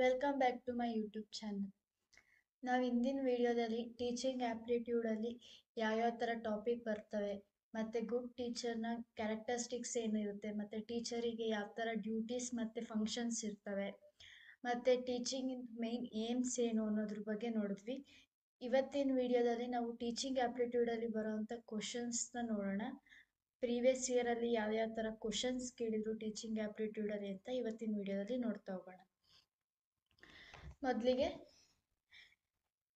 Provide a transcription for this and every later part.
Welcome back to my YouTube channel. ನಾವು ಇಂದಿನ ವಿಡಿಯೋದಲ್ಲಿ ಟೀಚಿಂಗ್ ಆ್ಯಪ್ಟಿಟ್ಯೂಡಲ್ಲಿ ಯಾವ್ಯಾವ ಥರ ಟಾಪಿಕ್ ಬರ್ತವೆ, ಮತ್ತು ಗುಡ್ ಟೀಚರ್ನ ಕ್ಯಾರೆಕ್ಟರಿಸ್ಟಿಕ್ಸ್ ಏನಿರುತ್ತೆ, ಮತ್ತು ಟೀಚರಿಗೆ ಯಾವ ಥರ ಡ್ಯೂಟೀಸ್ ಮತ್ತು ಫಂಕ್ಷನ್ಸ್ ಇರ್ತವೆ, ಮತ್ತು ಟೀಚಿಂಗ್ ಮೇನ್ ಏಮ್ಸ್ ಏನು ಅನ್ನೋದ್ರ ಬಗ್ಗೆ ನೋಡಿದ್ವಿ. ಇವತ್ತಿನ ವಿಡಿಯೋದಲ್ಲಿ ನಾವು ಟೀಚಿಂಗ್ ಆ್ಯಪ್ಟಿಟ್ಯೂಡಲ್ಲಿ ಬರೋವಂಥ ಕ್ವಶನ್ಸ್ನ ನೋಡೋಣ. ಪ್ರೀವಿಯಸ್ ಇಯರಲ್ಲಿ ಯಾವ್ಯಾವ ಥರ ಕ್ವಶನ್ಸ್ ಕೇಳಿದ್ರು ಟೀಚಿಂಗ್ ಆ್ಯಪ್ಟಿಟ್ಯೂಡಲ್ಲಿ ಅಂತ ಇವತ್ತಿನ ವಿಡಿಯೋದಲ್ಲಿ ನೋಡ್ತಾ ಹೋಗೋಣ. ಮೊದಲಿಗೆ,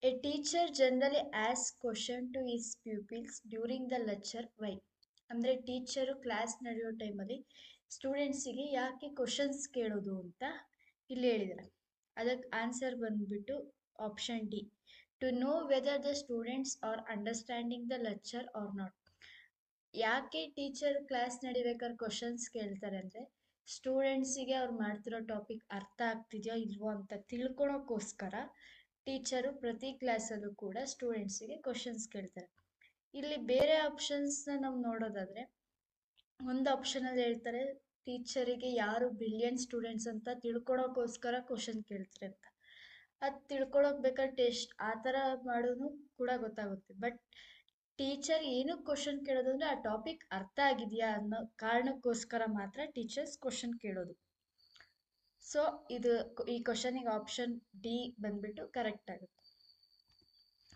a teacher generally ask question to his pupils during the lecture why. ಅಂದರೆ ಟೀಚರು ಕ್ಲಾಸ್ ನಡೆಯೋ ಟೈಮಲ್ಲಿ ಸ್ಟೂಡೆಂಟ್ಸಿಗೆ ಯಾಕೆ ಕ್ವಶನ್ಸ್ ಕೇಳೋದು ಅಂತ ಇಲ್ಲಿ ಹೇಳಿದ್ದಾರೆ. ಅದಕ್ಕೆ ಆನ್ಸರ್ ಬಂದ್ಬಿಟ್ಟು option D, to know whether the students are understanding the lecture or not. ಯಾಕೆ ಟೀಚರ್ ಕ್ಲಾಸ್ ನಡಿಬೇಕಾದ್ರೆ ಕ್ವಶನ್ಸ್ ಕೇಳ್ತಾರೆ ಅಂದರೆ ಸ್ಟೂಡೆಂಟ್ಸಿಗೆ ಅವ್ರು ಮಾಡ್ತಿರೋ ಟಾಪಿಕ್ ಅರ್ಥ ಆಗ್ತಿದೆಯೋ ಇಲ್ವೋ ಅಂತ ತಿಳ್ಕೊಳೋಕ್ಕೋಸ್ಕರ ಟೀಚರು ಪ್ರತಿ ಕ್ಲಾಸಲ್ಲೂ ಕೂಡ ಸ್ಟೂಡೆಂಟ್ಸಿಗೆ ಕ್ವಶನ್ಸ್ ಕೇಳ್ತಾರೆ. ಇಲ್ಲಿ ಬೇರೆ ಆಪ್ಷನ್ಸ್ನ ನಾವು ನೋಡೋದಾದರೆ, ಒಂದು ಆಪ್ಷನಲ್ಲಿ ಹೇಳ್ತಾರೆ ಟೀಚರಿಗೆ ಯಾರು ಬ್ರಿಲಿಯಂಟ್ ಸ್ಟೂಡೆಂಟ್ಸ್ ಅಂತ ತಿಳ್ಕೊಳೋಕ್ಕೋಸ್ಕರ ಕ್ವಶನ್ ಕೇಳ್ತಾರೆ ಅಂತ. ಅದು ತಿಳ್ಕೊಳೋಕೆ ಬೇಕಾದ್ರೆ ಟೆಸ್ಟ್ ಆ ಥರ ಮಾಡೋದು ಕೂಡ ಗೊತ್ತಾಗುತ್ತೆ. ಬಟ್ ಟೀಚರ್ ಏನಕ್ಕೆ ಕ್ವಶನ್ ಕೇಳೋದು ಅಂದರೆ ಆ ಟಾಪಿಕ್ ಅರ್ಥ ಆಗಿದೆಯಾ ಅನ್ನೋ ಕಾರಣಕ್ಕೋಸ್ಕರ ಮಾತ್ರ ಟೀಚರ್ಸ್ ಕ್ವಶನ್ ಕೇಳೋದು. ಸೊ ಈ ಕ್ವಶನಿಗೆ ಆಪ್ಷನ್ ಡಿ ಬಂದ್ಬಿಟ್ಟು ಕರೆಕ್ಟ್ ಆಗುತ್ತೆ.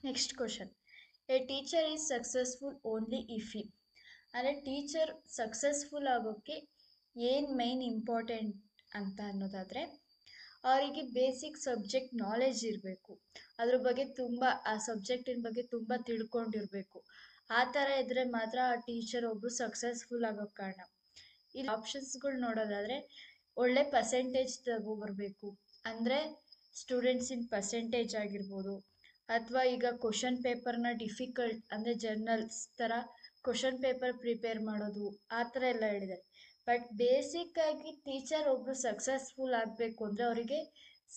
Next question, A teacher is successful only if he. ಅಂದರೆ ಟೀಚರ್ ಸಕ್ಸಸ್ಫುಲ್ ಆಗೋಕ್ಕೆ ಏನು ಮೈನ್ ಇಂಪಾರ್ಟೆಂಟ್ ಅಂತ ಅನ್ನೋದಾದರೆ, ಅವರಿಗೆ ಬೇಸಿಕ್ ಸಬ್ಜೆಕ್ಟ್ ನಾಲೆಜ್ ಇರಬೇಕು, ಅದ್ರ ಬಗ್ಗೆ ಆ ಸಬ್ಜೆಕ್ಟಿನ ಬಗ್ಗೆ ತುಂಬ ತಿಳ್ಕೊಂಡಿರಬೇಕು. ಆ ಥರ ಇದ್ದರೆ ಮಾತ್ರ ಆ ಟೀಚರ್ ಒಬ್ಬರು ಸಕ್ಸಸ್ಫುಲ್ ಆಗೋಕ್ಕೆ ಕಾರಣ. ಇಲ್ಲಿ ಆಪ್ಷನ್ಸ್ಗಳು ನೋಡೋದಾದರೆ, ಒಳ್ಳೆ ಪರ್ಸೆಂಟೇಜ್ ತಗೊಬರ್ಬೇಕು, ಅಂದರೆ ಸ್ಟೂಡೆಂಟ್ಸಿನ ಪರ್ಸೆಂಟೇಜ್ ಆಗಿರ್ಬೋದು, ಅಥವಾ ಈಗ ಕ್ವಶನ್ ಪೇಪರ್ನ ಡಿಫಿಕಲ್ಟ್ ಅಂದರೆ ಜರ್ನಲ್ಸ್ ಥರ ಕ್ವಶನ್ ಪೇಪರ್ ಪ್ರಿಪೇರ್ ಮಾಡೋದು, ಆ ಥರ ಎಲ್ಲ ಹೇಳಿದ್ದಾರೆ. ಬಟ್ ಬೇಸಿಕ್ಕಾಗಿ ಟೀಚರ್ ಒಬ್ಬರು ಸಕ್ಸಸ್ಫುಲ್ ಆಗಬೇಕು ಅಂದರೆ ಅವರಿಗೆ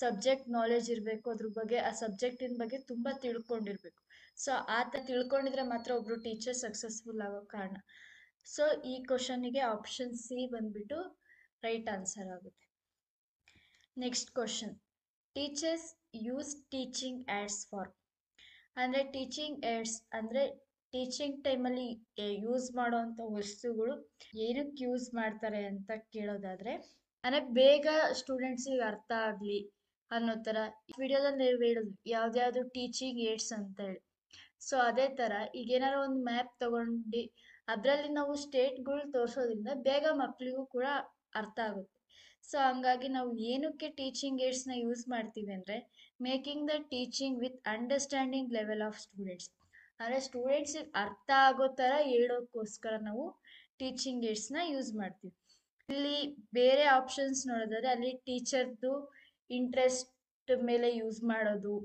ಸಬ್ಜೆಕ್ಟ್ ನಾಲೆಜ್ ಇರಬೇಕು, ಅದ್ರ ಬಗ್ಗೆ ಆ ಸಬ್ಜೆಕ್ಟಿನ ಬಗ್ಗೆ ತುಂಬ ತಿಳ್ಕೊಂಡಿರ್ಬೇಕು. ಸೊ ಆ ಥರ ತಿಳ್ಕೊಂಡಿದ್ರೆ ಮಾತ್ರ ಒಬ್ಬರು ಟೀಚರ್ ಸಕ್ಸಸ್ಫುಲ್ ಆಗೋ ಕಾರಣ. ಸೊ ಈ ಕ್ವಶನಿಗೆ ಆಪ್ಷನ್ ಸಿ ಬಂದ್ಬಿಟ್ಟು ರೈಟ್ ಆನ್ಸರ್ ಆಗುತ್ತೆ. Next question, teachers use teaching AIDS for. ಅಂದರೆ ಟೀಚಿಂಗ್ ಏಡ್ಸ್ ಅಂದರೆ ಟೀಚಿಂಗ್ ಟೈಮಲ್ಲಿ ಯೂಸ್ ಮಾಡೋವಂಥ ವಸ್ತುಗಳು ಏನಕ್ಕೆ ಯೂಸ್ ಮಾಡ್ತಾರೆ ಅಂತ ಕೇಳೋದಾದರೆ, ಅಂದರೆ ಬೇಗ ಸ್ಟೂಡೆಂಟ್ಸಿಗೆ ಅರ್ಥ ಆಗಲಿ ಅನ್ನೋ ಥರ ವಿಡಿಯೋದಲ್ಲಿ ನೀವು ಹೇಳಿದ್ವಿ ಯಾವ್ದ್ಯಾವುದು ಟೀಚಿಂಗ್ ಏಡ್ಸ್ ಅಂತ ಹೇಳಿ. ಸೊ ಅದೇ ಥರ ಈಗ ಏನಾರು ಒಂದು ಮ್ಯಾಪ್ ತೊಗೊಂಡು ಅದರಲ್ಲಿ ನಾವು ಸ್ಟೇಟ್ಗಳು ತೋರಿಸೋದ್ರಿಂದ ಬೇಗ ಮಕ್ಕಳಿಗೂ ಕೂಡ ಅರ್ಥ ಆಗುತ್ತೆ. ಸೊ ಹಂಗಾಗಿ ನಾವು ಏನಕ್ಕೆ ಟೀಚಿಂಗ್ ಏಡ್ಸ್ನ ಯೂಸ್ ಮಾಡ್ತೀವಿ ಅಂದರೆ, making the teaching with understanding level of students. ಅಂದರೆ ಸ್ಟೂಡೆಂಟ್ಸಿಗೆ ಅರ್ಥ ಆಗೋ ಥರ ಹೇಳೋಕ್ಕೋಸ್ಕರ ನಾವು ಟೀಚಿಂಗ್ ಏಡ್ಸ್ನ ಯೂಸ್ ಮಾಡ್ತೀವಿ. ಇಲ್ಲಿ ಬೇರೆ ಆಪ್ಷನ್ಸ್ ನೋಡೋದಾದ್ರೆ ಅಲ್ಲಿ ಟೀಚರ್ದು ಇಂಟ್ರೆಸ್ಟ್ ಮೇಲೆ ಯೂಸ್ ಮಾಡೋದು,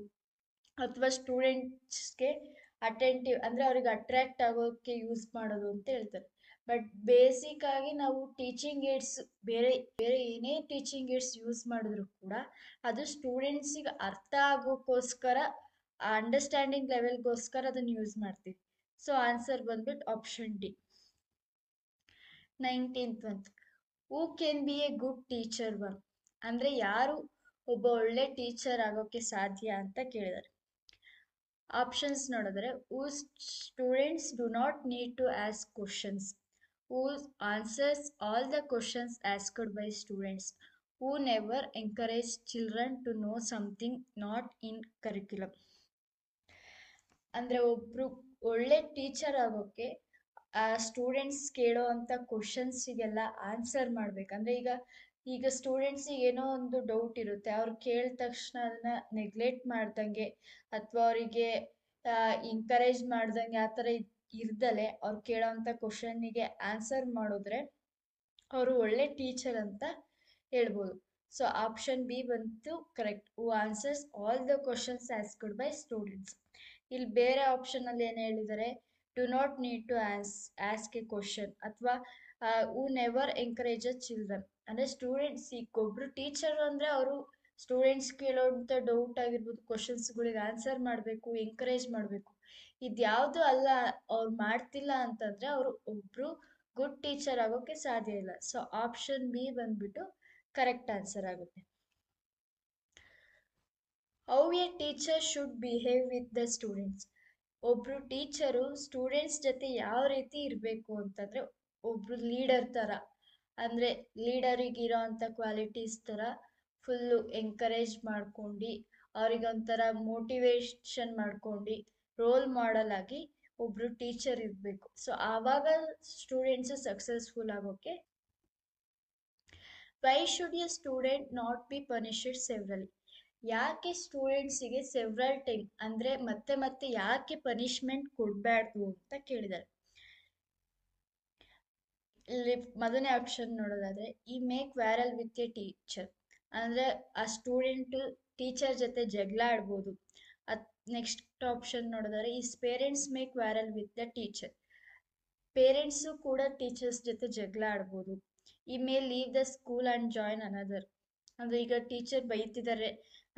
ಅಥವಾ ಸ್ಟೂಡೆಂಟ್ಸ್ಗೆ ಅಟೆಂಟಿವ್ ಅಂದರೆ ಅವ್ರಿಗೆ ಅಟ್ರ್ಯಾಕ್ಟ್ ಆಗೋಕ್ಕೆ ಯೂಸ್ ಮಾಡೋದು ಅಂತ ಹೇಳ್ತಾರೆ. ಬಟ್ ಬೇಸಿಕ್ ಆಗಿ ನಾವು ಟೀಚಿಂಗ್ ಏಡ್ಸ್ ಬೇರೆ ಏನೇ ಟೀಚಿಂಗ್ ಏಡ್ಸ್ ಯೂಸ್ ಮಾಡಿದ್ರು ಕೂಡ ಅದು ಸ್ಟೂಡೆಂಟ್ಸಿಗೆ ಅರ್ಥ ಆಗೋಕ್ಕೋಸ್ಕರ, ಆ ಅಂಡರ್ಸ್ಟ್ಯಾಂಡಿಂಗ್ ಲೆವೆಲ್ಗೋಸ್ಕರ ಅದನ್ನು ಯೂಸ್ ಮಾಡ್ತೀವಿ. ಸೊ ಆನ್ಸರ್ ಬಂದ್ಬಿಟ್ಟು option D. 19th one, who can be A good teacher one. ಅಂದರೆ ಯಾರು ಒಬ್ಬ ಒಳ್ಳೆ ಟೀಚರ್ ಆಗೋಕ್ಕೆ ಸಾಧ್ಯ ಅಂತ ಕೇಳಿದ್ದಾರೆ. ಆಪ್ಷನ್ಸ್ ನೋಡಿದ್ರೆ, who students do not need to ask questions, who answers all the questions asked by students, who never encourage children to know something not in curriculum. ಅಂದರೆ ಒಬ್ಬರು ಒಳ್ಳೆ ಟೀಚರ್ ಆಗೋಕ್ಕೆ ಆ ಸ್ಟೂಡೆಂಟ್ಸ್ ಕೇಳೋ ಅಂಥ ಕ್ವಶನ್ಸಿಗೆಲ್ಲ ಆನ್ಸರ್ ಮಾಡಬೇಕಂದ್ರೆ, ಈಗ ಸ್ಟೂಡೆಂಟ್ಸಿಗೆ ಏನೋ ಒಂದು ಡೌಟ್ ಇರುತ್ತೆ, ಅವ್ರು ಕೇಳಿದ ತಕ್ಷಣ ಅದನ್ನು ನೆಗ್ಲೆಕ್ಟ್ ಮಾಡ್ದಂಗೆ ಅಥವಾ ಅವರಿಗೆ ಎಂಕರೇಜ್ ಮಾಡ್ದಂಗೆ ಆ ಥರ ಇರ್ದಲೆ ಅವ್ರು ಕೇಳೋವಂಥ ಕ್ವಶನ್ನಿಗೆ ಆನ್ಸರ್ ಮಾಡಿದ್ರೆ ಅವರು ಒಳ್ಳೆ ಟೀಚರ್ ಅಂತ ಹೇಳ್ಬೋದು. ಸೊ ಆಪ್ಷನ್ ಬಿ ಬಂತು correct, who answers all the questions asked by students. ಇಲ್ಲಿ ಬೇರೆ ಆಪ್ಷನಲ್ಲಿ ಏನು ಹೇಳಿದ್ದಾರೆ, do not need to ask a question, ಅಥವಾ ಹೂ ನೆವರ್ ಎಂಕರೇಜಸ್ ಚಿಲ್ಡ್ರನ್. ಅಂದರೆ ಸ್ಟೂಡೆಂಟ್ಸ್ ಈಗ ಒಬ್ಬರು ಟೀಚರ್ ಅಂದರೆ ಅವರು ಸ್ಟೂಡೆಂಟ್ಸ್ ಕೇಳೋಂಥ ಡೌಟ್ ಆಗಿರ್ಬೋದು, ಕ್ವಶನ್ಸ್ಗಳಿಗೆ ಆನ್ಸರ್ ಮಾಡಬೇಕು, ಎಂಕರೇಜ್ ಮಾಡಬೇಕು. ಇದ್ಯಾವುದು ಅಲ್ಲ ಅವ್ರು ಮಾಡ್ತಿಲ್ಲ ಅಂತಂದರೆ ಅವರು ಒಬ್ಬರು ಗುಡ್ ಟೀಚರ್ ಆಗೋಕ್ಕೆ ಸಾಧ್ಯ ಇಲ್ಲ. ಸೊ ಆಪ್ಷನ್ ಬಿ ಬಂದ್ಬಿಟ್ಟು ಕರೆಕ್ಟ್ ಆನ್ಸರ್ ಆಗುತ್ತೆ. How A teacher should behave with the students. ಒಬ್ರು ಟೀಚರು ಸ್ಟೂಡೆಂಟ್ಸ್ ಜೊತೆ ಯಾವ ರೀತಿ ಇರಬೇಕು ಅಂತಂದ್ರೆ, ಒಬ್ರು ಲೀಡರ್ ಥರ, ಅಂದರೆ ಲೀಡರಿಗಿರೋ ಅಂಥ ಕ್ವಾಲಿಟೀಸ್ ಥರ ಫುಲ್ಲು ಎಂಕರೇಜ್ ಮಾಡ್ಕೊಂಡು ಅವ್ರಿಗೊಂಥರ ಮೋಟಿವೇಶನ್ ಮಾಡ್ಕೊಂಡು ರೋಲ್ ಮಾಡೆಲ್ ಆಗಿ ಒಬ್ರು ಟೀಚರ್ ಇರಬೇಕು. ಸೊ ಆವಾಗ ಸ್ಟೂಡೆಂಟ್ಸು ಸಕ್ಸಸ್ಫುಲ್ ಆಗೋಕ್ಕೆ. Why should a student not be punished severely. ಯಾಕೆ ಸ್ಟೂಡೆಂಟ್ಸಿಗೆ ಸೆವ್ರಲ್ ಟೈಮ್ ಅಂದರೆ ಮತ್ತೆ ಮತ್ತೆ ಯಾಕೆ ಪನಿಷ್ಮೆಂಟ್ ಕೊಡಬಾರ್ದು ಅಂತ ಕೇಳಿದ್ದಾರೆ. ಇಲ್ಲಿ ಮೊದಲನೇ ಆಪ್ಷನ್ ನೋಡೋದಾದ್ರೆ, he make quarrel with a teacher, ಅಂದರೆ ಆ ಸ್ಟೂಡೆಂಟು ಟೀಚರ್ ಜೊತೆ ಜಗಳ ಆಡ್ಬೋದು. ನೆಕ್ಸ್ಟ್ ಆಪ್ಷನ್ ನೋಡೋದಾದ್ರೆ, his parents make quarrel with the teacher, parents ಕೂಡ ಟೀಚರ್ಸ್ ಜೊತೆ ಜಗಳ ಆಡ್ಬೋದು. He may leave the school and join another, ಅಂದರೆ ಈಗ ಟೀಚರ್ ಬೈತಿದ್ದಾರೆ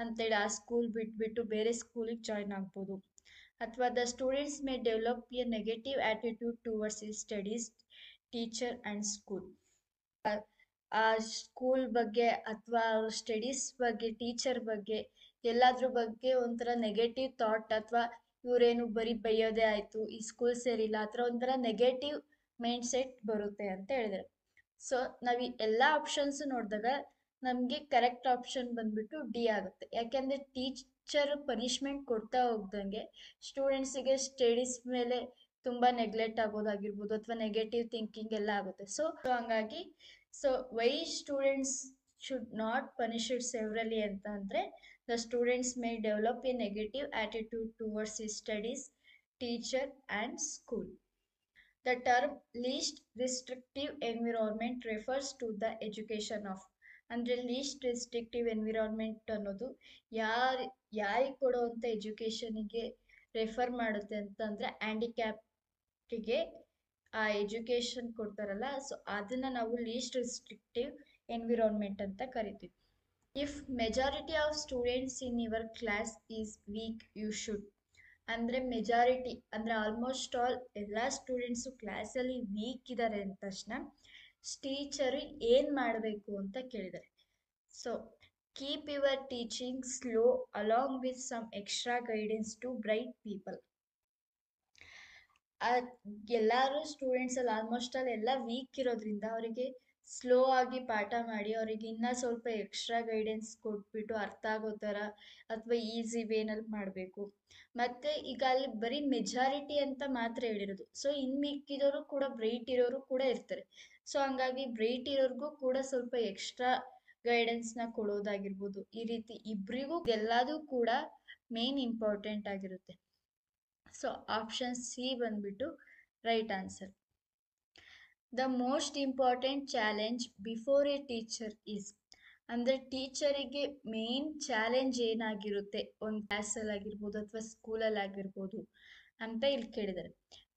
ಅಂತೇಳಿ ಆ ಸ್ಕೂಲ್ ಬಿಟ್ಬಿಟ್ಟು ಬೇರೆ ಸ್ಕೂಲಿಗೆ ಜಾಯ್ನ್ ಆಗ್ಬೋದು. ಅಥವಾ the students may develop a negative attitude towards ಈ ಸ್ಟಡೀಸ್, ಟೀಚರ್ ಆ್ಯಂಡ್ ಸ್ಕೂಲ್. ಆ ಸ್ಕೂಲ್ ಬಗ್ಗೆ ಅಥವಾ ಸ್ಟಡೀಸ್ ಬಗ್ಗೆ, ಟೀಚರ್ ಬಗ್ಗೆ, ಎಲ್ಲಾದ್ರ ಬಗ್ಗೆ ಒಂಥರ ನೆಗೆಟಿವ್ ಥಾಟ್, ಅಥವಾ ಇವರೇನು ಬರೀ ಬೈಯೋದೇ ಆಯಿತು, ಈ ಸ್ಕೂಲ್ ಸೇರಿಲ್ಲ, ಆ ಥರ ಒಂಥರ ನೆಗೆಟಿವ್ ಮೈಂಡ್ ಸೆಟ್ ಬರುತ್ತೆ ಅಂತ ಹೇಳಿದ್ದಾರೆ. ಸೊ ನಾವು ಈ ಎಲ್ಲ ಆಪ್ಷನ್ಸು ನೋಡಿದಾಗ ನಮಗೆ ಕರೆಕ್ಟ್ ಆಪ್ಷನ್ ಬಂದ್ಬಿಟ್ಟು ಡಿ ಆಗುತ್ತೆ. ಯಾಕೆಂದರೆ ಟೀಚರ್ ಪನಿಷ್ಮೆಂಟ್ ಕೊಡ್ತಾ ಹೋಗ್ದಂಗೆ ಸ್ಟೂಡೆಂಟ್ಸಿಗೆ ಸ್ಟಡೀಸ್ ಮೇಲೆ ತುಂಬ ನೆಗ್ಲೆಕ್ಟ್ ಆಗೋದಾಗಿರ್ಬೋದು, ಅಥವಾ ನೆಗೆಟಿವ್ ಥಿಂಕಿಂಗ್ ಎಲ್ಲ ಆಗುತ್ತೆ. ಸೊ ಹಂಗಾಗಿ why students should not punished severely ಅಂತ ಅಂದರೆ, the students may develop a negative attitude towards ಈ studies, teacher and school. The term least restrictive environment refers to the education of, ಅಂದರೆ list ರೆಸ್ಟ್ರಿಕ್ಟಿವ್ environment ಅನ್ನೋದು ಯಾರಿಗೆ ಕೊಡುವಂಥ ಎಜುಕೇಷನಿಗೆ refer ಮಾಡುತ್ತೆ ಅಂತಂದರೆ, ಹ್ಯಾಂಡಿಕ್ಯಾಪ್ಟಿಗೆ ಆ ಎಜುಕೇಷನ್ ಕೊಡ್ತಾರಲ್ಲ, ಸೊ ಅದನ್ನು ನಾವು ಲೀಸ್ಟ್ ರೆಸ್ಟ್ರಿಕ್ಟಿವ್ ಎನ್ವಿರಾನ್ಮೆಂಟ್ ಅಂತ ಕರಿತೀವಿ. If majority of students in your class is weak you should, ಅಂದರೆ ಮೆಜಾರಿಟಿ ಅಂದರೆ ಆಲ್ಮೋಸ್ಟ್ ಆಲ್ ಎಲ್ಲ ಸ್ಟೂಡೆಂಟ್ಸು ಕ್ಲಾಸಲ್ಲಿ ವೀಕ್ ಇದ್ದಾರೆ ಅಂದ ತಕ್ಷಣ ಟೀಚರು ಏನು ಮಾಡಬೇಕು ಅಂತ ಕೇಳಿದ್ದಾರೆ. So keep your teaching slow along with some extra guidance to bright people. ಎಲ್ಲರೂ ಸ್ಟೂಡೆಂಟ್ಸಲ್ಲಿ ಆಲ್ಮೋಸ್ಟ್ ಆಲ್ ಎಲ್ಲ ವೀಕ್ ಇರೋದ್ರಿಂದ ಅವರಿಗೆ ಸ್ಲೋ ಆಗಿ ಪಾಠ ಮಾಡಿ ಅವರಿಗೆ ಇನ್ನೂ ಸ್ವಲ್ಪ ಎಕ್ಸ್ಟ್ರಾ ಗೈಡೆನ್ಸ್ ಕೊಟ್ಬಿಟ್ಟು ಅರ್ಥ ಆಗೋ ಥರ ಅಥವಾ ಈಸಿ ವೇನಲ್ಲಿ ಮಾಡಬೇಕು. ಮತ್ತು ಈಗ ಅಲ್ಲಿ ಬರೀ ಮೆಜಾರಿಟಿ ಅಂತ ಮಾತ್ರ ಹೇಳಿರೋದು. ಸೊ ಇನ್ನು ಮಿಕ್ಕಿದವರು ಕೂಡ ಬ್ರೈಟ್ ಇರೋರು ಕೂಡ ಇರ್ತಾರೆ. ಸೊ ಹಂಗಾಗಿ ಬ್ರೈಟ್ ಇರೋರಿಗೂ ಕೂಡ ಸ್ವಲ್ಪ ಎಕ್ಸ್ಟ್ರಾ ಗೈಡೆನ್ಸ್ನ ಕೊಡೋದಾಗಿರ್ಬೋದು. ಈ ರೀತಿ ಇಬ್ಬರಿಗೂ ಎಲ್ಲದೂ ಕೂಡ ಮೇನ್ ಇಂಪಾರ್ಟೆಂಟ್ ಆಗಿರುತ್ತೆ. ಸೊ ಆಪ್ಷನ್ ಸಿ ಬಂದ್ಬಿಟ್ಟು right answer. The most important challenge before A teacher is, ಅಂದರೆ ಟೀಚರಿಗೆ ಮೇನ್ ಚಾಲೆಂಜ್ ಏನಾಗಿರುತ್ತೆ ಒಂದು ಕ್ಲಾಸಲ್ಲಿ ಆಗಿರ್ಬೋದು ಅಥವಾ ಸ್ಕೂಲಲ್ಲಿ ಆಗಿರ್ಬೋದು ಅಂತ ಇಲ್ಲಿ ಕೇಳಿದ್ದಾರೆ.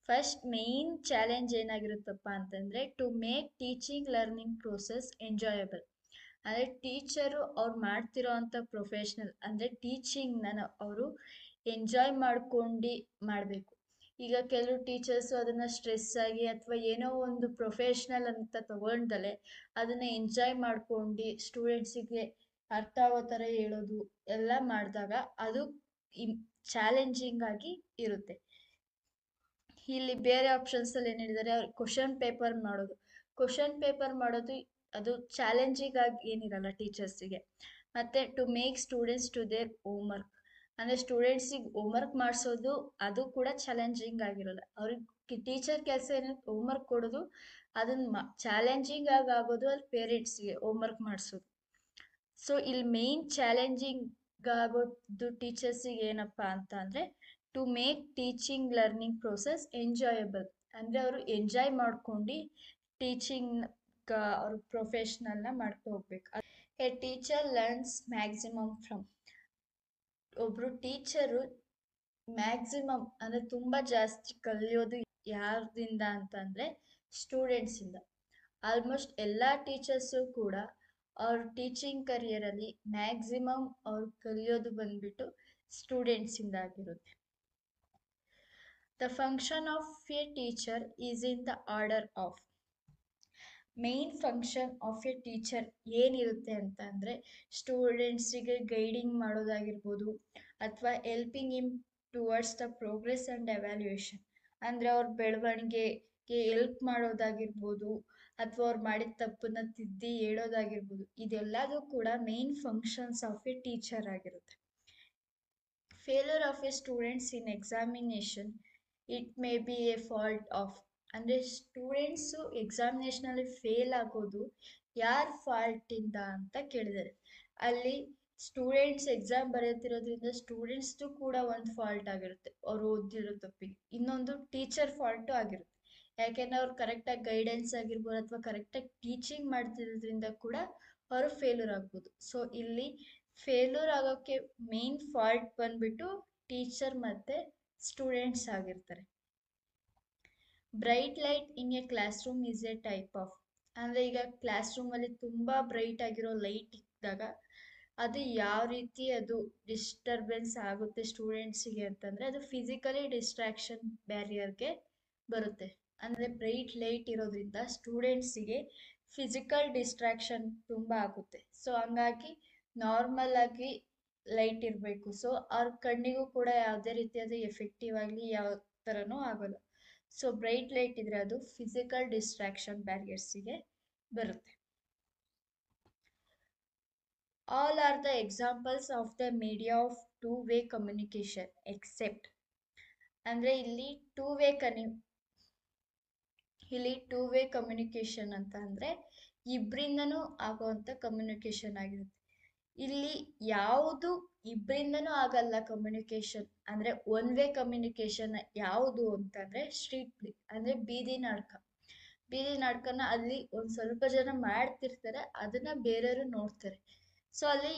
ಫಸ್ಟ್ ಮೇನ್ ಚಾಲೆಂಜ್ ಏನಾಗಿರುತ್ತಪ್ಪ ಅಂತಂದರೆ, to make teaching learning process enjoyable, ಅಂದರೆ ಟೀಚರು ಅವ್ರು ಮಾಡ್ತಿರೋ ಅಂಥ ಪ್ರೊಫೆಷ್ನಲ್ ಅಂದರೆ ಟೀಚಿಂಗ್ನ ಅವರು ಎಂಜಾಯ್ ಮಾಡ್ಕೊಂಡು ಮಾಡಬೇಕು. ಈಗ ಕೆಲವು ಟೀಚರ್ಸು ಅದನ್ನು ಸ್ಟ್ರೆಸ್ ಆಗಿ ಅಥವಾ ಏನೋ ಒಂದು ಪ್ರೊಫೆಷ್ನಲ್ ಅಂತ ತಗೊಳ್ದಲೆ ಅದನ್ನು ಎಂಜಾಯ್ ಮಾಡ್ಕೊಂಡು ಸ್ಟೂಡೆಂಟ್ಸಿಗೆ ಅರ್ಥ ಆಗೋ ಥರ ಹೇಳೋದು ಎಲ್ಲ ಮಾಡಿದಾಗ ಅದು ಚಾಲೆಂಜಿಂಗ್ ಆಗಿ ಇರುತ್ತೆ. ಇಲ್ಲಿ ಬೇರೆ ಆಪ್ಷನ್ಸಲ್ಲಿ ಏನು ಹೇಳಿದ್ದಾರೆ, ಅವ್ರು ಕ್ವಶನ್ ಪೇಪರ್ ಮಾಡೋದು ಅದು ಚಾಲೆಂಜಿಂಗ್ ಆಗಿ ಏನಿರಲ್ಲ ಟೀಚರ್ಸಿಗೆ. ಮತ್ತು to make students to their homework, ಅಂದರೆ ಸ್ಟೂಡೆಂಟ್ಸಿಗೆ ಹೋಮ್ವರ್ಕ್ ಮಾಡಿಸೋದು ಅದು ಕೂಡ ಚಾಲೆಂಜಿಂಗ್ ಆಗಿರೋಲ್ಲ. ಅವ್ರಿಗೆ ಟೀಚರ್ ಕೆಲಸ ಏನಂದ್ರೆ ಹೋಮ್ವರ್ಕ್ ಕೊಡೋದು, ಅದನ್ನು ಚಾಲೆಂಜಿಂಗ್ ಆಗೋದು ಅಲ್ಲಿ ಪೇರೆಂಟ್ಸ್ಗೆ ಹೋಮ್ವರ್ಕ್ ಮಾಡಿಸೋದು. ಸೊ ಇಲ್ಲಿ ಮೇನ್ ಚಾಲೆಂಜಿಂಗ್ ಆಗೋದು ಟೀಚರ್ಸಿಗೆ ಏನಪ್ಪ ಅಂತ ಅಂದರೆ, to make teaching learning process enjoyable, ಅಂದರೆ ಅವರು ಎಂಜಾಯ್ ಮಾಡ್ಕೊಂಡು ಟೀಚಿಂಗ್ ಅವ್ರ ಪ್ರೊಫೆಷ್ನಲ್ನ ಮಾಡ್ಕೊ ಹೋಗ್ಬೇಕು. A teacher learns maximum from, ಒಬ್ಬರು ಟೀಚರು ಮ್ಯಾಕ್ಸಿಮಮ್ ಅಂದರೆ ತುಂಬ ಜಾಸ್ತಿ ಕಲಿಯೋದು ಯಾರಿಂದ ಅಂತಂದರೆ ಸ್ಟೂಡೆಂಟ್ಸಿಂದ. ಆಲ್ಮೋಸ್ಟ್ ಎಲ್ಲ ಟೀಚರ್ಸು ಕೂಡ ಅವ್ರ ಟೀಚಿಂಗ್ ಕರಿಯರಲ್ಲಿ ಮ್ಯಾಕ್ಸಿಮಮ್ ಅವ್ರು ಕಲಿಯೋದು ಬಂದ್ಬಿಟ್ಟು ಸ್ಟೂಡೆಂಟ್ಸಿಂದ ಆಗಿರುತ್ತೆ. The function of a teacher is in the order of, main function of a teacher ಏನಿರುತ್ತೆ ಅಂತ ಅಂದರೆ ಸ್ಟೂಡೆಂಟ್ಸಿಗೆ ಗೈಡಿಂಗ್ ಮಾಡೋದಾಗಿರ್ಬೋದು ಅಥವಾ helping him towards the progress and evaluation, ಅಂದರೆ ಅವ್ರ ಬೆಳವಣಿಗೆಗೆ ಹೆಲ್ಪ್ ಮಾಡೋದಾಗಿರ್ಬೋದು ಅಥವಾ ಅವ್ರು ಮಾಡಿದ ತಪ್ಪನ್ನ ತಿದ್ದಿ ಹೇಳೋದಾಗಿರ್ಬೋದು, ಇದೆಲ್ಲದೂ ಕೂಡ main functions of a teacher ಆಗಿರುತ್ತೆ. Failure of a students in examination it may be a fault of, ಅಂದರೆ ಸ್ಟೂಡೆಂಟ್ಸು ಎಕ್ಸಾಮಿನೇಷನಲ್ಲಿ ಫೇಲ್ ಆಗೋದು ಯಾರ ಫಾಲ್ಟಿಂದ ಅಂತ ಕೇಳಿದ್ದಾರೆ. ಅಲ್ಲಿ ಸ್ಟೂಡೆಂಟ್ಸ್ ಎಕ್ಸಾಮ್ ಬರೆಯುತ್ತಿರೋದ್ರಿಂದ ಸ್ಟೂಡೆಂಟ್ಸ್ದು ಕೂಡ ಒಂದು ಫಾಲ್ಟ್ ಆಗಿರುತ್ತೆ ಅವ್ರು ಓದಿರೋ ತಪ್ಪಿಗೆ, ಇನ್ನೊಂದು ಟೀಚರ್ ಫಾಲ್ಟು ಆಗಿರುತ್ತೆ. ಯಾಕೆಂದರೆ ಅವ್ರು ಕರೆಕ್ಟಾಗಿ ಗೈಡೆನ್ಸ್ ಆಗಿರ್ಬೋದು ಅಥವಾ ಕರೆಕ್ಟಾಗಿ ಟೀಚಿಂಗ್ ಮಾಡ್ತಿರೋದ್ರಿಂದ ಕೂಡ ಅವರು ಫೇಲ್ಯೂರ್ ಆಗ್ಬೋದು. ಸೊ ಇಲ್ಲಿ ಫೇಲ್ಯೂರ್ ಆಗೋಕ್ಕೆ ಮೇನ್ ಫಾಲ್ಟ್ ಬಂದ್ಬಿಟ್ಟು ಟೀಚರ್ ಮತ್ತು ಸ್ಟೂಡೆಂಟ್ಸ್ ಆಗಿರ್ತಾರೆ. Bright light in a class room is A type of, ಅಂದರೆ ಈಗ ಕ್ಲಾಸ್ ರೂಮಲ್ಲಿ ತುಂಬ ಬ್ರೈಟ್ ಆಗಿರೋ ಲೈಟ್ ಇದ್ದಾಗ ಅದು ಯಾವ ರೀತಿ ಅದು ಡಿಸ್ಟರ್ಬೆನ್ಸ್ ಆಗುತ್ತೆ ಸ್ಟೂಡೆಂಟ್ಸಿಗೆ ಅಂತಂದರೆ ಅದು ಫಿಸಿಕಲಿ ಡಿಸ್ಟ್ರಾಕ್ಷನ್ ಬ್ಯಾರಿಯರ್ಗೆ ಬರುತ್ತೆ. ಅಂದರೆ ಬ್ರೈಟ್ ಲೈಟ್ ಇರೋದ್ರಿಂದ ಸ್ಟೂಡೆಂಟ್ಸಿಗೆ ಫಿಸಿಕಲ್ ಡಿಸ್ಟ್ರಾಕ್ಷನ್ ತುಂಬ ಆಗುತ್ತೆ. ಸೊ ಹಂಗಾಗಿ ನಾರ್ಮಲ್ ಆಗಿ ಲೈಟ್ ಇರಬೇಕು. ಸೊ ಅವ್ರ ಕಣ್ಣಿಗೂ ಕೂಡ ಯಾವುದೇ ರೀತಿಯಾದ ಎಫೆಕ್ಟಿವ್ ಆಗಲಿ ಯಾವ ಥರನೂ ಆಗೋಲ್ಲ. ಸೊ ಬ್ರೈಟ್ ಲೈಟ್ ಇದ್ರೆ ಅದು ಫಿಸಿಕಲ್ ಡಿಸ್ಟ್ರಾಕ್ಷನ್ ಬ್ಯಾರಿಯರ್ಸಿಗೆ ಬರುತ್ತೆ. All are the examples of the media of two way communication except, ಅಂದರೆ ಇಲ್ಲಿ ಟೂ ವೇ ಕಮ್ಯುನಿಕೇಶನ್ ಅಂತ ಅಂದರೆ ಇಬ್ಬರಿಂದನೂ ಆಗುವಂಥ ಕಮ್ಯುನಿಕೇಶನ್ ಆಗಿರುತ್ತೆ. ಇಲ್ಲಿ ಯಾವುದು ಇಬ್ಬರಿಂದನೂ ಆಗಲ್ಲ ಕಮ್ಯುನಿಕೇಶನ್, ಅಂದರೆ ಒನ್ ವೇ ಕಮ್ಯುನಿಕೇಶನ್ ಯಾವುದು ಅಂತಂದರೆ ಸ್ಟ್ರೀಟ್ ಪ್ಲೇ, ಅಂದರೆ ಬೀದಿ ನಾಟಕನ ಅಲ್ಲಿ ಒಂದು ಸ್ವಲ್ಪ ಜನ ಮಾಡ್ತಿರ್ತಾರೆ, ಅದನ್ನ ಬೇರೆಯವರು ನೋಡ್ತಾರೆ. ಸೊ ಅಲ್ಲಿ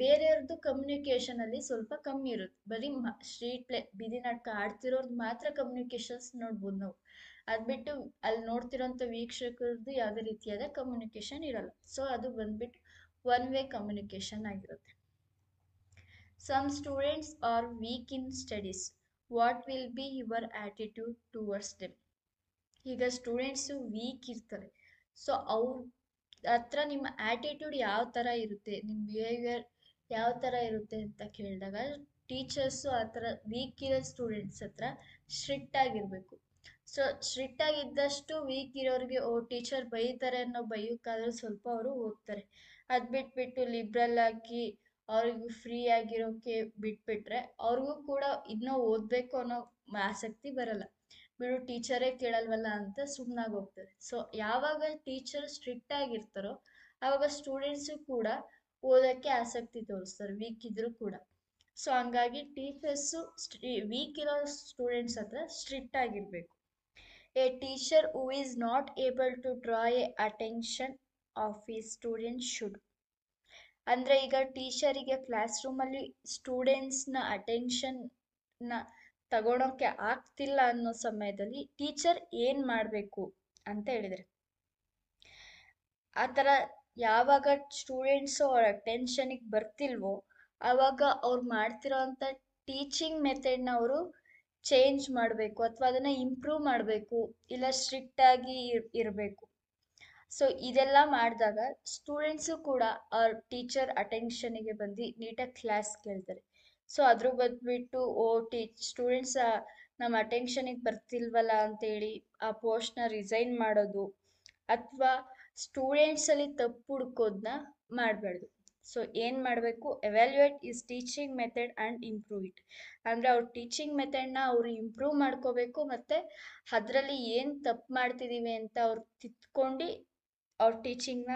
ಬೇರೆಯವ್ರದ್ದು ಕಮ್ಯುನಿಕೇಶನ್ ಅಲ್ಲಿ ಸ್ವಲ್ಪ ಕಮ್ಮಿ ಇರುತ್ತೆ. ಬರೀ ಸ್ಟ್ರೀಟ್ ಪ್ಲೇ ಬೀದಿ ನಾಟಕ ಆಡ್ತಿರೋರ್ದು ಮಾತ್ರ ಕಮ್ಯುನಿಕೇಶನ್ಸ್ ನೋಡ್ಬೋದು ನಾವು. ಅದ್ಬಿಟ್ಟು ಅಲ್ಲಿ ನೋಡ್ತಿರೋಂಥ ವೀಕ್ಷಕರದ್ದು ಯಾವುದೇ ರೀತಿಯಾದ ಕಮ್ಯುನಿಕೇಶನ್ ಇರಲ್ಲ. ಸೊ ಅದು ಬಂದ್ಬಿಟ್ಟು ಒನ್ ವೇ ಕಮ್ಯುನಿಕೇಶನ್ ಆಗಿರುತ್ತೆ. Some students are weak in studies, what will be your attitude towards them. ಈಗ ಸ್ಟೂಡೆಂಟ್ಸು ವೀಕ್ ಇರ್ತಾರೆ, ಸೊ ಅವ್ರ ಹತ್ರ ನಿಮ್ಮ ಆ್ಯಟಿಟ್ಯೂಡ್ ಯಾವ ಥರ ಇರುತ್ತೆ, ನಿಮ್ಮ ಬಿಹೇವಿಯರ್ ಯಾವ ಥರ ಇರುತ್ತೆ ಅಂತ ಕೇಳಿದಾಗ ಟೀಚರ್ಸು ಆ ಥರ ವೀಕ್ ಇರೋ ಸ್ಟೂಡೆಂಟ್ಸ್ ಹತ್ರ ಸ್ಟ್ರಿಕ್ಟ್ ಆಗಿರಬೇಕು. ಸೊ ಸ್ಟ್ರಿಕ್ಟ್ ಆಗಿದ್ದಷ್ಟು ವೀಕ್ ಇರೋರಿಗೆ ಟೀಚರ್ ಬೈತಾರೆ ಅನ್ನೋ ಬೈಯಕ್ಕಾದ್ರೂ ಸ್ವಲ್ಪ ಅವರು ಓದ್ತಾರೆ. ಅದು ಬಿಟ್ಬಿಟ್ಟು ಲಿಬ್ರಲ್ ಆಗಿ ಅವ್ರಿಗೂ ಫ್ರೀ ಆಗಿರೋಕ್ಕೆ ಬಿಟ್ಬಿಟ್ರೆ ಅವ್ರಿಗೂ ಕೂಡ ಇನ್ನೂ ಓದಬೇಕು ಅನ್ನೋ ಆಸಕ್ತಿ ಬರಲ್ಲ. ಬಿಡು ಟೀಚರೇ ಕೇಳಲ್ವಲ್ಲ ಅಂತ ಸುಮ್ಮನಾಗಿ ಹೋಗ್ತಾರೆ. ಸೊ ಯಾವಾಗ ಟೀಚರ್ ಸ್ಟ್ರಿಕ್ಟ್ ಆಗಿರ್ತಾರೋ ಆವಾಗ ಸ್ಟೂಡೆಂಟ್ಸು ಕೂಡ ಓದೋಕ್ಕೆ ಆಸಕ್ತಿ ತೋರಿಸ್ತಾರೆ ವೀಕ್ ಇದ್ರೂ ಕೂಡ. ಸೊ ಹಂಗಾಗಿ ಟೀಚರ್ಸು ವೀಕ್ ಇರೋ ಸ್ಟೂಡೆಂಟ್ಸ್ ಹತ್ರ ಸ್ಟ್ರಿಕ್ಟ್ ಆಗಿರಬೇಕು. A teacher who is not able to draw a attention of ಈ ಸ್ಟೂಡೆಂಟ್ ಶುಡ್, ಅಂದರೆ ಈಗ ಟೀಚರಿಗೆ ಕ್ಲಾಸ್ ರೂಮಲ್ಲಿ ಸ್ಟೂಡೆಂಟ್ಸ್ನ ಅಟೆನ್ಷನ್ನ ತಗೊಳೋಕ್ಕೆ ಆಗ್ತಿಲ್ಲ ಅನ್ನೋ ಸಮಯದಲ್ಲಿ ಟೀಚರ್ ಏನು ಮಾಡಬೇಕು ಅಂತ ಹೇಳಿದರೆ, ಆ ಥರ ಯಾವಾಗ ಸ್ಟೂಡೆಂಟ್ಸು ಅವ್ರ ಅಟೆನ್ಷನಿಗೆ ಬರ್ತಿಲ್ವೋ ಆವಾಗ ಅವ್ರು ಮಾಡ್ತಿರೋ ಅಂಥ ಟೀಚಿಂಗ್ ಮೆಥಡ್ನ ಅವರು ಚೇಂಜ್ ಮಾಡಬೇಕು ಅಥವಾ ಅದನ್ನು ಇಂಪ್ರೂವ್ ಮಾಡಬೇಕು, ಇಲ್ಲ ಸ್ಟ್ರಿಕ್ಟಾಗಿ ಇರಬೇಕು. ಸೊ ಇದೆಲ್ಲ ಮಾಡಿದಾಗ ಸ್ಟೂಡೆಂಟ್ಸು ಕೂಡ ಅವ್ರ ಟೀಚರ್ ಅಟೆನ್ಷನಿಗೆ ಬಂದು ನೀಟಾಗಿ ಕ್ಲಾಸ್ ಕೇಳ್ತಾರೆ. ಸೊ ಅದ್ರ ಬಂದ್ಬಿಟ್ಟು ಸ್ಟೂಡೆಂಟ್ಸ್ ನಮ್ಮ ಅಟೆನ್ಷನಿಗೆ ಬರ್ತಿಲ್ವಲ್ಲ ಅಂತೇಳಿ ಆ ಪೋಸ್ಟ್ನ ರಿಸೈನ್ ಮಾಡೋದು ಅಥವಾ ಸ್ಟೂಡೆಂಟ್ಸಲ್ಲಿ ತಪ್ಪು ಹುಡ್ಕೋದನ್ನ ಮಾಡಬಾರ್ದು. ಸೊ ಏನು ಮಾಡಬೇಕು, evaluate is teaching method and improve it, ಅಂದರೆ ಅವ್ರ ಟೀಚಿಂಗ್ ಮೆಥಡ್ನ ಅವರು ಇಂಪ್ರೂವ್ ಮಾಡ್ಕೋಬೇಕು ಮತ್ತು ಅದರಲ್ಲಿ ಏನು ತಪ್ಪು ಮಾಡ್ತಿದ್ದೀವಿ ಅಂತ ಅವ್ರು ತಿದ್ಕೊಂಡು ಅವ್ರ ಟೀಚಿಂಗ್ನ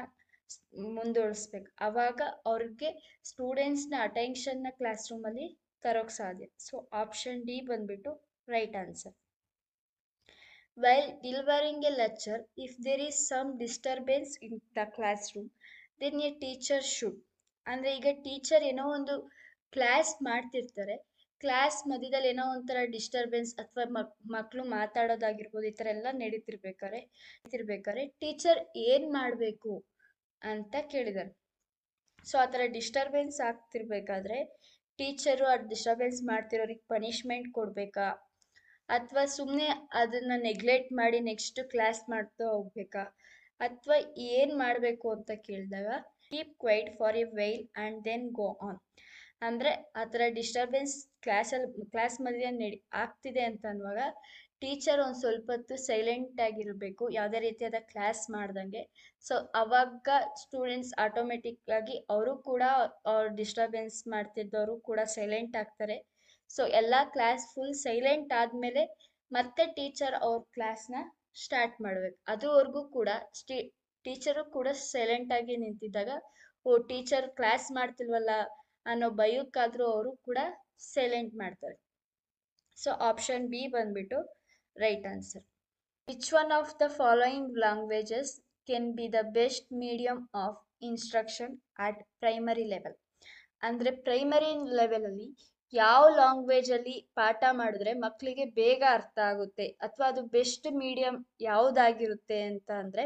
ಮುಂದುವರಿಸ್ಬೇಕು. ಆವಾಗ ಅವ್ರಿಗೆ ಸ್ಟೂಡೆಂಟ್ಸ್ನ ಅಟೆನ್ಷನ್ನ ಕ್ಲಾಸ್ ರೂಮಲ್ಲಿ ತರೋಕ್ಕೆ ಸಾಧ್ಯ. ಸೊ ಆಪ್ಷನ್ ಡಿ ಬಂದ್ಬಿಟ್ಟು right answer. While delivering a lecture, if there is some disturbance in the class room then a teacher should, ಅಂದರೆ ಈಗ ಟೀಚರ್ ಏನೋ ಒಂದು ಕ್ಲಾಸ್ ಮಾಡ್ತಿರ್ತಾರೆ, ಕ್ಲಾಸ್ ಮಧ್ಯದಲ್ಲಿ ಏನೋ ಒಂಥರ ಡಿಸ್ಟರ್ಬೆನ್ಸ್ ಅಥವಾ ಮಕ್ಕಳು ಮಾತಾಡೋದಾಗಿರ್ಬೋದು ಈ ಥರ ಎಲ್ಲ ನಡೀತಿರ್ಬೇಕಾದ್ರೆ ಟೀಚರ್ ಏನು ಮಾಡಬೇಕು ಅಂತ ಕೇಳಿದ್ದಾರೆ. ಸೊ ಆ ಥರ ಡಿಸ್ಟರ್ಬೆನ್ಸ್ ಆಗ್ತಿರ್ಬೇಕಾದ್ರೆ ಟೀಚರು ಆ ಡಿಸ್ಟರ್ಬೆನ್ಸ್ ಮಾಡ್ತಿರೋರಿಗೆ ಪನಿಷ್ಮೆಂಟ್ ಕೊಡಬೇಕಾ ಅಥವಾ ಸುಮ್ಮನೆ ಅದನ್ನು ನೆಗ್ಲೆಕ್ಟ್ ಮಾಡಿ ನೆಕ್ಸ್ಟ್ ಕ್ಲಾಸ್ ಮಾಡ್ತಾ ಹೋಗ್ಬೇಕಾ ಅಥವಾ ಏನು ಮಾಡಬೇಕು ಅಂತ ಕೇಳಿದಾಗ keep quiet for a while and then go on. ಅಂದರೆ ಆ ಥರ ಡಿಸ್ಟರ್ಬೆನ್ಸ್ ಕ್ಲಾಸ್ ಮಧ್ಯೆ ಆಗ್ತಿದೆ ಅಂತ ಅನ್ನುವಾಗ ಟೀಚರ್ ಒಂದು ಸ್ವಲ್ಪ ಹೊತ್ತು ಸೈಲೆಂಟ್ ಆಗಿರಬೇಕು, ಯಾವುದೇ ರೀತಿಯಾದ ಕ್ಲಾಸ್ ಮಾಡ್ದಂಗೆ. ಸೊ ಅವಾಗ ಸ್ಟೂಡೆಂಟ್ಸ್ ಆಟೋಮೆಟಿಕ್ ಆಗಿ ಅವರು ಕೂಡ ಡಿಸ್ಟರ್ಬೆನ್ಸ್ ಮಾಡ್ತಿದ್ದವರು ಕೂಡ ಸೈಲೆಂಟ್ ಆಗ್ತಾರೆ. ಸೊ ಎಲ್ಲ ಕ್ಲಾಸ್ ಫುಲ್ ಸೈಲೆಂಟ್ ಆದಮೇಲೆ ಮತ್ತೆ ಟೀಚರ್ ಅವ್ರ ಕ್ಲಾಸ್ನ ಸ್ಟಾರ್ಟ್ ಮಾಡ್ಬೇಕು. ಅದುವರೆಗೂ ಕೂಡ ಟೀಚರು ಕೂಡ ಸೈಲೆಂಟ್ ಆಗಿ ನಿಂತಿದ್ದಾಗ ಓ ಟೀಚರ್ ಕ್ಲಾಸ್ ಮಾಡ್ತಿಲ್ವಲ್ಲ ಅನ್ನೋ ಭಯಕ್ಕಾದ್ರೂ ಅವರು ಕೂಡ ಸೈಲೆಂಟ್ ಮಾಡ್ತಾರೆ. ಸೊ ಆಪ್ಷನ್ ಬಿ ಬಂದ್ಬಿಟ್ಟು right answer. Which one of the following languages can be the best medium of instruction at primary level? ಅಂದರೆ ಪ್ರೈಮರಿ ಲೆವೆಲಲ್ಲಿ ಯಾವ ಲ್ಯಾಂಗ್ವೇಜಲ್ಲಿ ಪಾಠ ಮಾಡಿದ್ರೆ ಮಕ್ಕಳಿಗೆ ಬೇಗ ಅರ್ಥ ಆಗುತ್ತೆ ಅಥವಾ ಅದು ಬೆಸ್ಟ್ ಮೀಡಿಯಂ ಯಾವುದಾಗಿರುತ್ತೆ ಅಂತ ಅಂದರೆ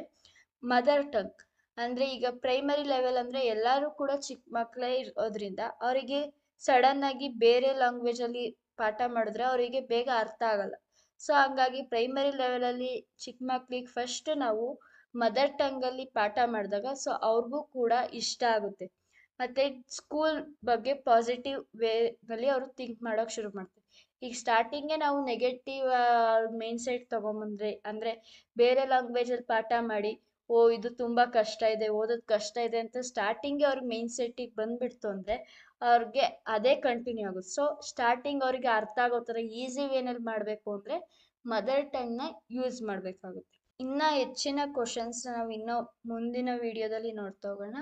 ಮದರ್ ಟಂಗ್. ಅಂದರೆ ಈಗ ಪ್ರೈಮರಿ ಲೆವೆಲ್ ಅಂದರೆ ಎಲ್ಲರೂ ಕೂಡ ಚಿಕ್ಕ ಮಕ್ಕಳೇ ಇರೋದ್ರಿಂದ ಅವರಿಗೆ ಸಡನ್ನಾಗಿ ಬೇರೆ ಲ್ಯಾಂಗ್ವೇಜಲ್ಲಿ ಪಾಠ ಮಾಡಿದ್ರೆ ಅವರಿಗೆ ಬೇಗ ಅರ್ಥ ಆಗಲ್ಲ. ಸೊ ಹಂಗಾಗಿ ಪ್ರೈಮರಿ ಲೆವೆಲಲ್ಲಿ ಚಿಕ್ಕ ಮಕ್ಳಿಗೆ ಫಸ್ಟ್ ನಾವು ಮದರ್ ಟಂಗಲ್ಲಿ ಪಾಠ ಮಾಡಿದಾಗ ಸೊ ಅವ್ರಿಗೂ ಕೂಡ ಇಷ್ಟ ಆಗುತ್ತೆ. ಮತ್ತು ಸ್ಕೂಲ್ ಬಗ್ಗೆ ಪಾಸಿಟಿವ್ ವೇನಲ್ಲಿ ಅವರು ಥಿಂಕ್ ಮಾಡೋಕೆ ಶುರು ಮಾಡ್ತಾರೆ. ಈಗ ಸ್ಟಾರ್ಟಿಂಗೇ ನಾವು ನೆಗೆಟಿವ್ ಮೈಂಡ್ ಸೆಟ್ ತೊಗೊಂಬಂದ್ರೆ, ಅಂದರೆ ಬೇರೆ ಲ್ಯಾಂಗ್ವೇಜಲ್ಲಿ ಪಾಠ ಮಾಡಿ ಓ ಇದು ತುಂಬ ಕಷ್ಟ ಇದೆ, ಓದೋದು ಕಷ್ಟ ಇದೆ ಅಂತ ಸ್ಟಾರ್ಟಿಂಗೇ ಅವ್ರಿಗೆ ಮೈಂಡ್ ಸೆಟ್ಟಿಗೆ ಬಂದುಬಿಡ್ತು ಅಂದರೆ ಅವ್ರಿಗೆ ಅದೇ ಕಂಟಿನ್ಯೂ ಆಗುತ್ತೆ. ಸೊ ಸ್ಟಾರ್ಟಿಂಗ್ ಅವರಿಗೆ ಅರ್ಥ ಆಗೋ ಥರ ಈಸಿ ವೇನಲ್ಲಿ ಮಾಡಬೇಕು ಅಂದರೆ ಮದರ್ ಟಂಗ್ನ ಯೂಸ್ ಮಾಡಬೇಕಾಗುತ್ತೆ. ಇನ್ನೂ ಹೆಚ್ಚಿನ ಕ್ವಶನ್ಸ್ ನಾವು ಇನ್ನೂ ಮುಂದಿನ ವಿಡಿಯೋದಲ್ಲಿ ನೋಡ್ತಾ ಹೋಗೋಣ.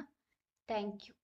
Thank you.